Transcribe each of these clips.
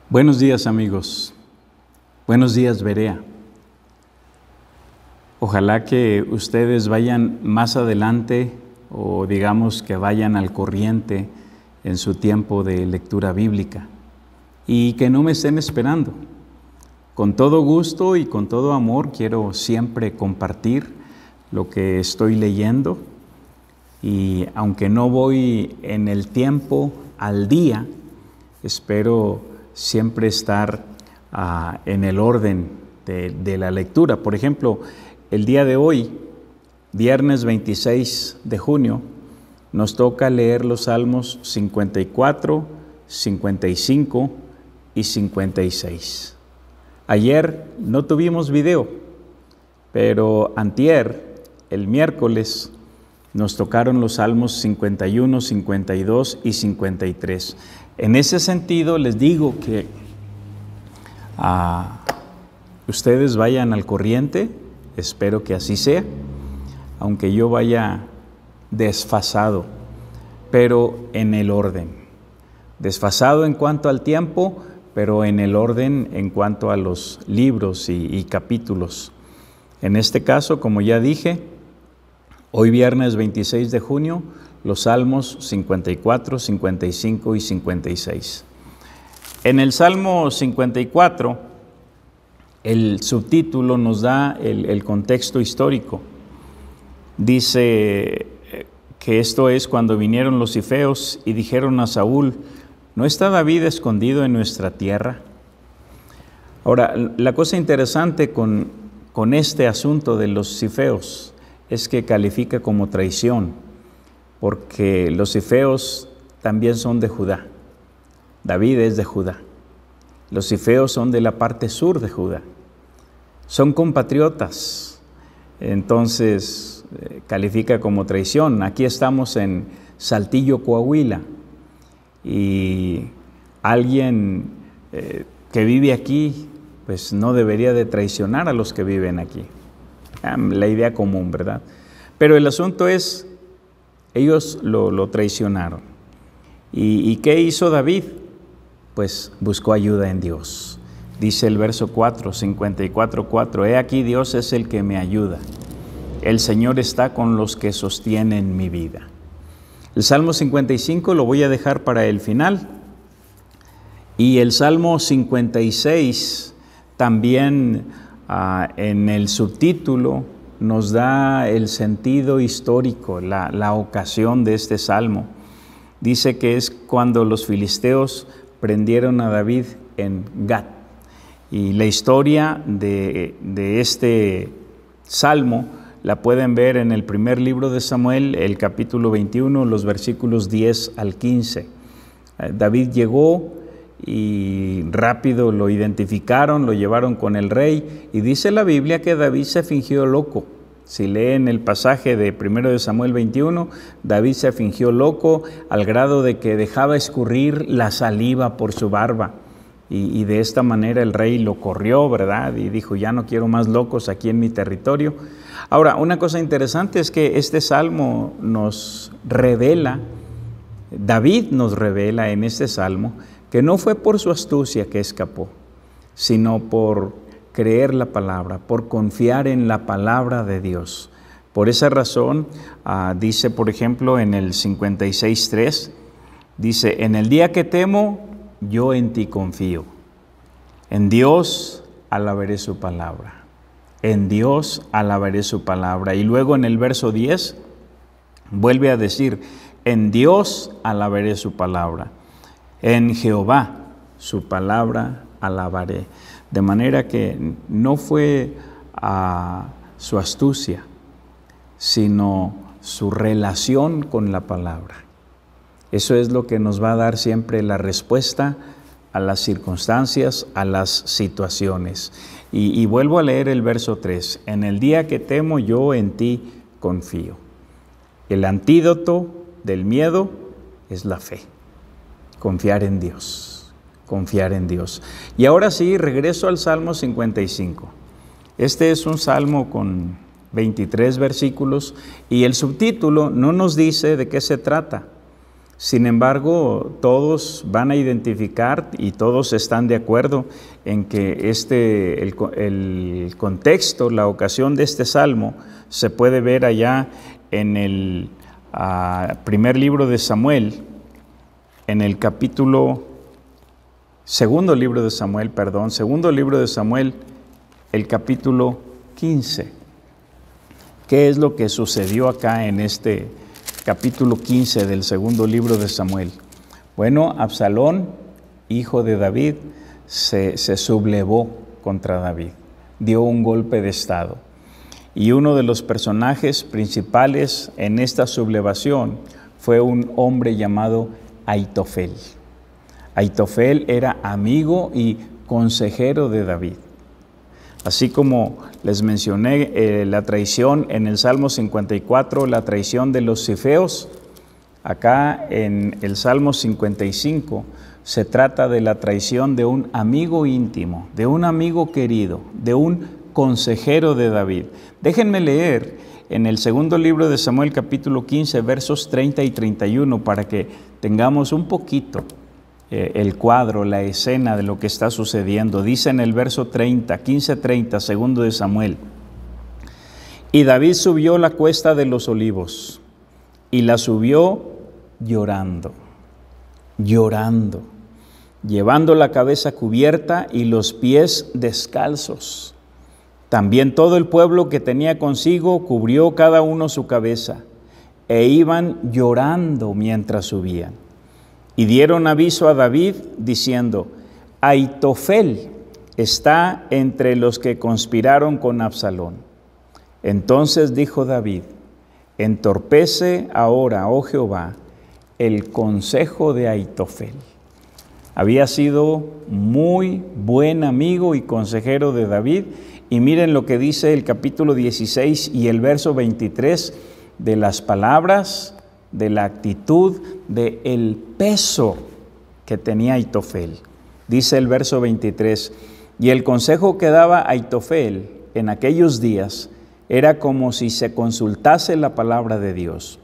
Buenos días, amigos. Buenos días, Berea. Ojalá que ustedes vayan más adelante o digamos que vayan al corriente en su tiempo de lectura bíblica y que no me estén esperando. Con todo gusto y con todo amor quiero siempre compartir lo que estoy leyendo y aunque no voy en el tiempo al día, espero siempre estar en el orden de la lectura. Por ejemplo, el día de hoy, viernes 26 de junio, nos toca leer los Salmos 54, 55 y 56. Ayer no tuvimos video, pero antier, el miércoles, nos tocaron los Salmos 51, 52 y 53. En ese sentido, les digo que ustedes vayan al corriente, espero que así sea, aunque yo vaya desfasado, pero en el orden. Desfasado en cuanto al tiempo, pero en el orden en cuanto a los libros y capítulos. En este caso, como ya dije, hoy viernes 26 de junio, los Salmos 54, 55 y 56. En el Salmo 54, el subtítulo nos da el contexto histórico. Dice que esto es cuando vinieron los cifeos y dijeron a Saúl: ¿no está David escondido en nuestra tierra? Ahora, la cosa interesante con este asunto de los cifeos es que califica como traición, porque los cifeos también son de Judá. David es de Judá. Los cifeos son de la parte sur de Judá. Son compatriotas. Entonces, califica como traición. Aquí estamos en Saltillo, Coahuila, y alguien que vive aquí, pues no debería de traicionar a los que viven aquí. La idea común, ¿verdad? Pero el asunto es, ellos lo traicionaron. ¿Y qué hizo David? Pues buscó ayuda en Dios. Dice el verso 4, 54:4, he aquí Dios es el que me ayuda. El Señor está con los que sostienen mi vida. El Salmo 55 lo voy a dejar para el final. Y el Salmo 56 también en el subtítulo nos da el sentido histórico, la ocasión de este salmo. Dice que es cuando los filisteos prendieron a David en Gat. Y la historia de este salmo la pueden ver en el primer libro de Samuel, el capítulo 21, los versículos 10 al 15. David llegó y rápido lo identificaron, lo llevaron con el rey, y dice la Biblia que David se fingió loco. Si leen el pasaje de 1 de Samuel 21, David se fingió loco al grado de que dejaba escurrir la saliva por su barba, y de esta manera el rey lo corrió, ¿verdad? Y dijo: ya no quiero más locos aquí en mi territorio. Ahora, una cosa interesante es que este salmo nos revela, David nos revela en este salmo, que no fue por su astucia que escapó, sino por creer la palabra, por confiar en la palabra de Dios. Por esa razón, dice, por ejemplo, en el 56:3, dice: en el día que temo, yo en ti confío. En Dios alabaré su palabra. En Dios alabaré su palabra. Y luego en el verso 10, vuelve a decir: en Dios alabaré su palabra. En Jehová su palabra alabaré. De manera que no fue su astucia, sino su relación con la palabra. Eso es lo que nos va a dar siempre la respuesta a las circunstancias, a las situaciones. Y vuelvo a leer el verso 3. En el día que temo, yo en ti confío. El antídoto del miedo es la fe. Confiar en Dios, confiar en Dios. Y ahora sí, regreso al Salmo 55. Este es un salmo con 23 versículos y el subtítulo no nos dice de qué se trata. Sin embargo, todos van a identificar y todos están de acuerdo en que el contexto, la ocasión de este salmo se puede ver allá en el primer libro de Samuel, en el segundo libro de Samuel, el capítulo 15. ¿Qué es lo que sucedió acá en este capítulo 15 del segundo libro de Samuel? Bueno, Absalón, hijo de David, se sublevó contra David, dio un golpe de estado. Y uno de los personajes principales en esta sublevación fue un hombre llamado Ahitofel. Ahitofel era amigo y consejero de David. Así como les mencioné la traición en el Salmo 54, la traición de los zifeos, acá en el Salmo 55 se trata de la traición de un amigo íntimo, de un amigo querido, de un consejero de David. Déjenme leer en el segundo libro de Samuel, capítulo 15, versos 30 y 31, para que tengamos un poquito el cuadro, la escena de lo que está sucediendo. Dice en el verso 30, 15:30, segundo de Samuel: y David subió la cuesta de los olivos, y la subió llorando, llevando la cabeza cubierta y los pies descalzos. También todo el pueblo que tenía consigo cubrió cada uno su cabeza, e iban llorando mientras subían. Y dieron aviso a David, diciendo: Ahitofel está entre los que conspiraron con Absalón. Entonces dijo David: entorpece ahora, oh Jehová, el consejo de Ahitofel. Había sido muy buen amigo y consejero de David, y miren lo que dice el capítulo 16 y el verso 23 de las palabras, de la actitud, del peso que tenía Ahitofel. Dice el verso 23: y el consejo que daba Ahitofel en aquellos días era como si se consultase la palabra de Dios.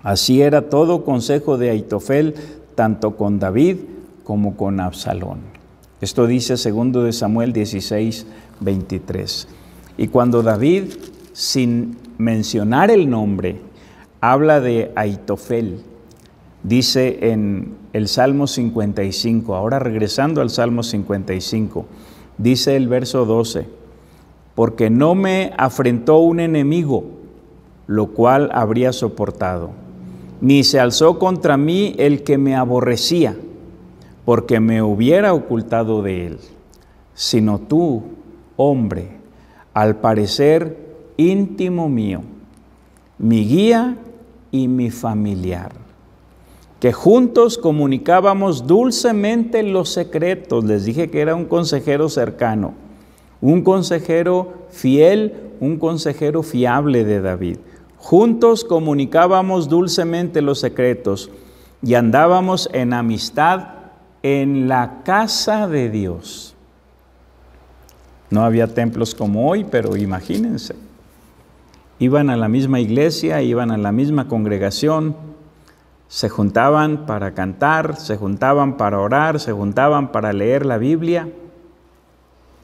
Así era todo consejo de Ahitofel, tanto con David como con Absalón. Esto dice segundo de Samuel 16, 23. Y cuando David, sin mencionar el nombre, habla de Ahitofel, dice en el Salmo 55, ahora regresando al Salmo 55, dice el verso 12: porque no me afrentó un enemigo, lo cual habría soportado, ni se alzó contra mí el que me aborrecía, porque me hubiera ocultado de él, sino tú, hombre, al parecer íntimo mío, mi guía y mi familiar, que juntos comunicábamos dulcemente los secretos. Les dije que era un consejero cercano, un consejero fiel, un consejero fiable de David. Juntos comunicábamos dulcemente los secretos y andábamos en amistad en la casa de Dios. No había templos como hoy, pero imagínense. Iban a la misma iglesia, iban a la misma congregación, se juntaban para cantar, se juntaban para orar, se juntaban para leer la Biblia,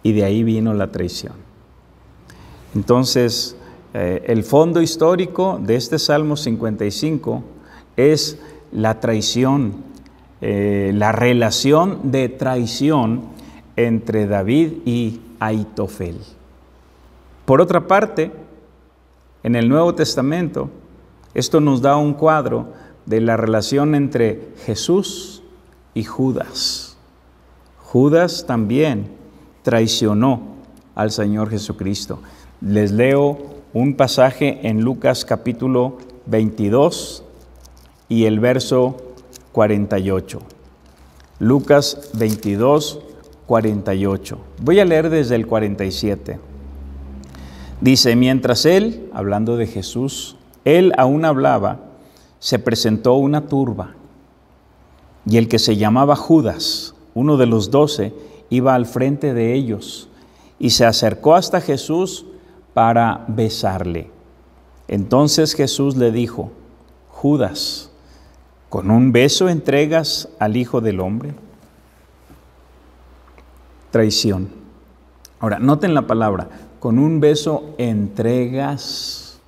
y de ahí vino la traición. Entonces, el fondo histórico de este Salmo 55 es la traición, la relación de traición entre David y Ahitofel. Por otra parte, en el Nuevo Testamento, esto nos da un cuadro de la relación entre Jesús y Judas. Judas también traicionó al Señor Jesucristo. Les leo un pasaje en Lucas capítulo 22 y el verso 48. Lucas 22, 48. Voy a leer desde el 47. Dice: mientras él, hablando de Jesús, él aún hablaba, se presentó una turba, y el que se llamaba Judas, uno de los 12, iba al frente de ellos, y se acercó hasta Jesús para besarle. Entonces Jesús le dijo: Judas, ¿Con un beso entregas al Hijo del Hombre? Traición. Ahora, noten la palabra, con un beso entregas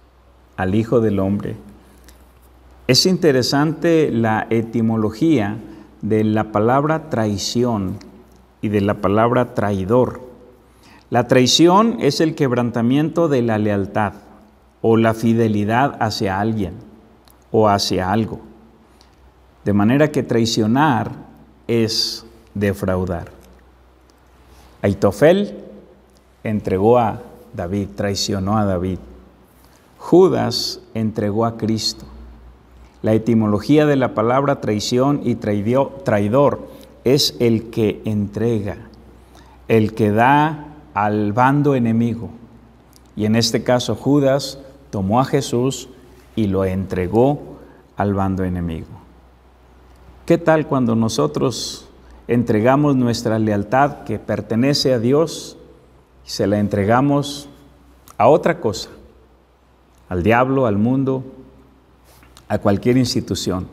al Hijo del Hombre. Es interesante la etimología de la palabra traición y de la palabra traidor. La traición es el quebrantamiento de la lealtad o la fidelidad hacia alguien o hacia algo. De manera que traicionar es defraudar. Aitofel entregó a David, traicionó a David. Judas entregó a Cristo. La etimología de la palabra traición y traidor es el que entrega, el que da al bando enemigo. Y en este caso Judas tomó a Jesús y lo entregó al bando enemigo. ¿Qué tal cuando nosotros entregamos nuestra lealtad que pertenece a Dios y se la entregamos a otra cosa, al diablo, al mundo, a cualquier institución?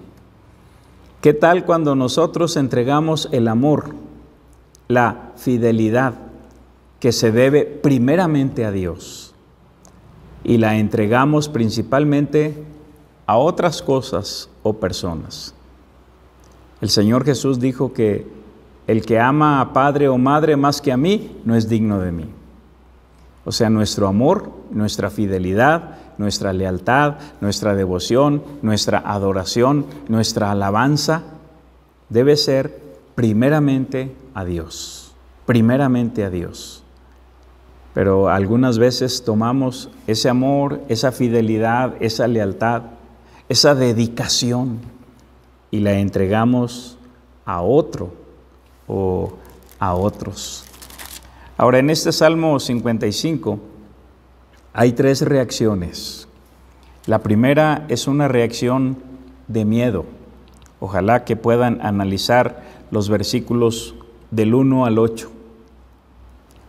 ¿Qué tal cuando nosotros entregamos el amor, la fidelidad que se debe primeramente a Dios y la entregamos principalmente a otras cosas o personas? El Señor Jesús dijo que el que ama a padre o madre más que a mí no es digno de mí. O sea, nuestro amor, nuestra fidelidad, nuestra lealtad, nuestra devoción, nuestra adoración, nuestra alabanza debe ser primeramente a Dios, primeramente a Dios. Pero algunas veces tomamos ese amor, esa fidelidad, esa lealtad, esa dedicación y la entregamos a otro o a otros. Ahora, en este Salmo 55 hay 3 reacciones. La primera es una reacción de miedo. Ojalá que puedan analizar los versículos del 1 al 8.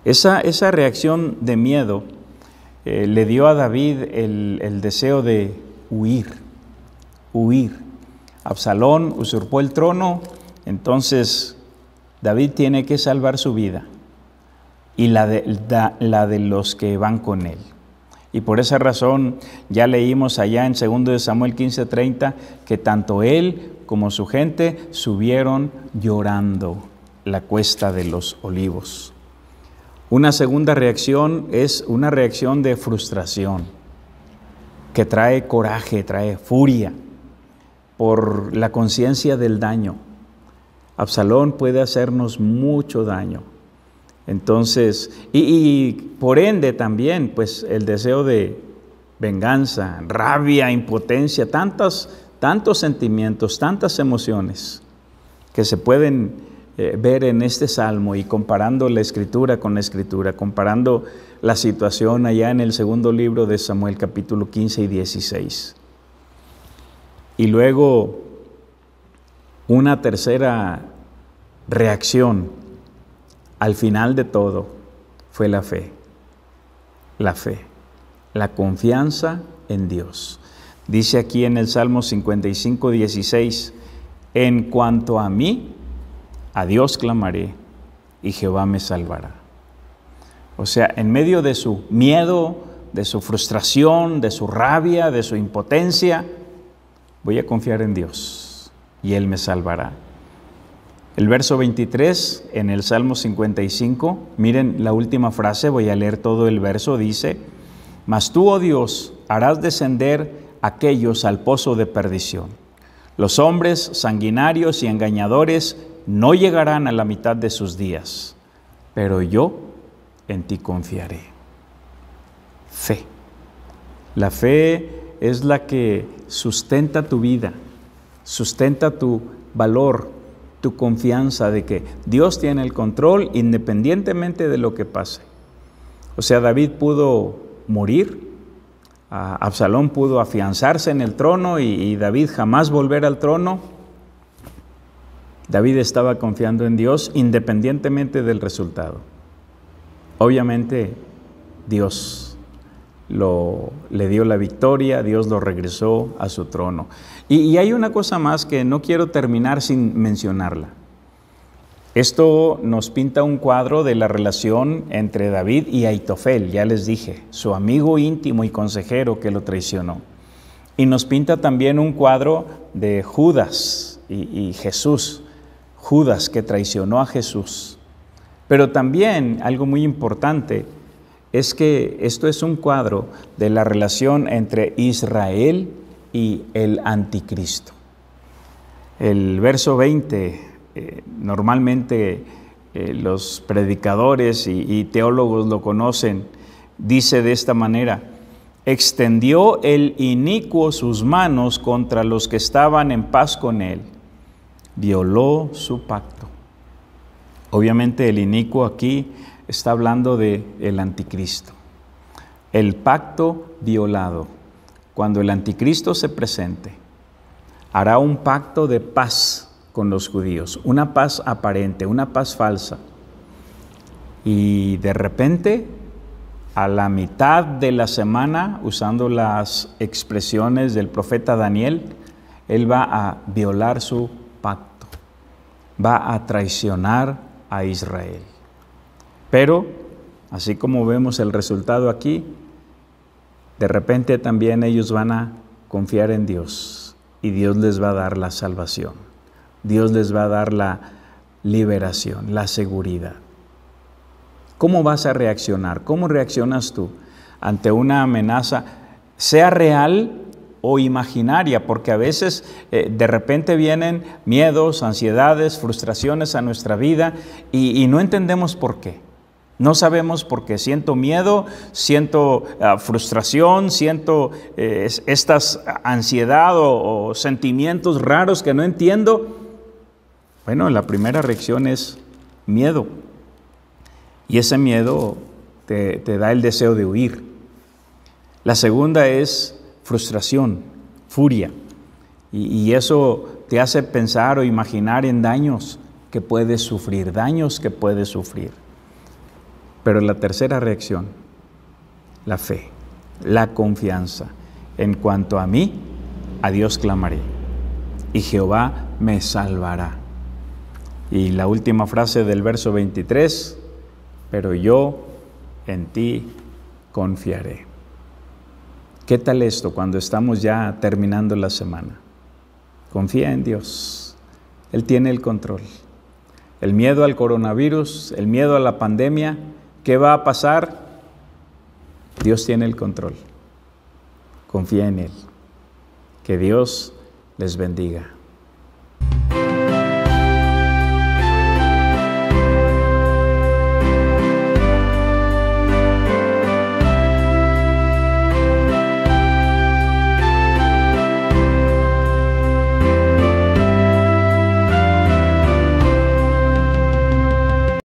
Esa reacción de miedo le dio a David el deseo de huir. Absalón usurpó el trono, entonces David tiene que salvar su vida y la de los que van con él. Y por esa razón ya leímos allá en 2 Samuel 15:30 que tanto él como su gente subieron llorando la cuesta de los olivos. Una segunda reacción es una reacción de frustración que trae coraje, trae furia por la conciencia del daño. Absalón puede hacernos mucho daño. Entonces, y por ende también, pues el deseo de venganza, rabia, impotencia, tantos sentimientos, tantas emociones que se pueden ver en este salmo, y comparando la escritura con la escritura, comparando la situación allá en el segundo libro de Samuel, capítulo 15 y 16. Y luego una tercera reacción al final de todo fue la fe, la confianza en Dios. Dice aquí en el Salmo 55:16, en cuanto a mí, a Dios clamaré y Jehová me salvará. O sea, en medio de su miedo, de su frustración, de su rabia, de su impotencia, voy a confiar en Dios y Él me salvará. El verso 23 en el Salmo 55, miren la última frase, voy a leer todo el verso, dice, mas tú, oh Dios, harás descender aquellos al pozo de perdición. Los hombres sanguinarios y engañadores no llegarán a la mitad de sus días, pero yo en ti confiaré. Fe. La fe es la que sustenta tu vida, sustenta tu valor, tu confianza de que Dios tiene el control independientemente de lo que pase. O sea, David pudo morir, Absalón pudo afianzarse en el trono y David jamás volver al trono. David estaba confiando en Dios independientemente del resultado. Obviamente, Dios le dio la victoria, Dios lo regresó a su trono. Y hay una cosa más que no quiero terminar sin mencionarla. Esto nos pinta un cuadro de la relación entre David y Ahitofel, ya les dije, su amigo íntimo y consejero que lo traicionó. Y nos pinta también un cuadro de Judas y Jesús, Judas que traicionó a Jesús. Pero también algo muy importante es que esto es un cuadro de la relación entre Israel y el anticristo. El verso 20, normalmente los predicadores y teólogos lo conocen, dice de esta manera: extendió el inicuo sus manos contra los que estaban en paz con él, violó su pacto. Obviamente el inicuo aquí está hablando del anticristo. El pacto violado. Cuando el anticristo se presente, hará un pacto de paz con los judíos, una paz aparente, una paz falsa. Y de repente, a la mitad de la semana, usando las expresiones del profeta Daniel, él va a violar su pacto, va a traicionar a Israel. Pero, así como vemos el resultado aquí, de repente también ellos van a confiar en Dios y Dios les va a dar la salvación. Dios les va a dar la liberación, la seguridad. ¿Cómo vas a reaccionar? ¿Cómo reaccionas tú ante una amenaza, sea real o imaginaria? Porque a veces de repente vienen miedos, ansiedades, frustraciones a nuestra vida y no entendemos por qué. No sabemos por qué. Siento miedo, siento frustración, siento esta ansiedad o sentimientos raros que no entiendo. Bueno, la primera reacción es miedo. Y ese miedo te da el deseo de huir. La segunda es frustración, furia. Y eso te hace pensar o imaginar en daños que puedes sufrir, Pero la tercera reacción, la fe, la confianza. En cuanto a mí, a Dios clamaré, y Jehová me salvará. Y la última frase del verso 23, pero yo en ti confiaré. ¿Qué tal esto cuando estamos ya terminando la semana? Confía en Dios. Él tiene el control. El miedo al coronavirus, el miedo a la pandemia, ¿qué va a pasar? Dios tiene el control. Confía en Él. Que Dios les bendiga.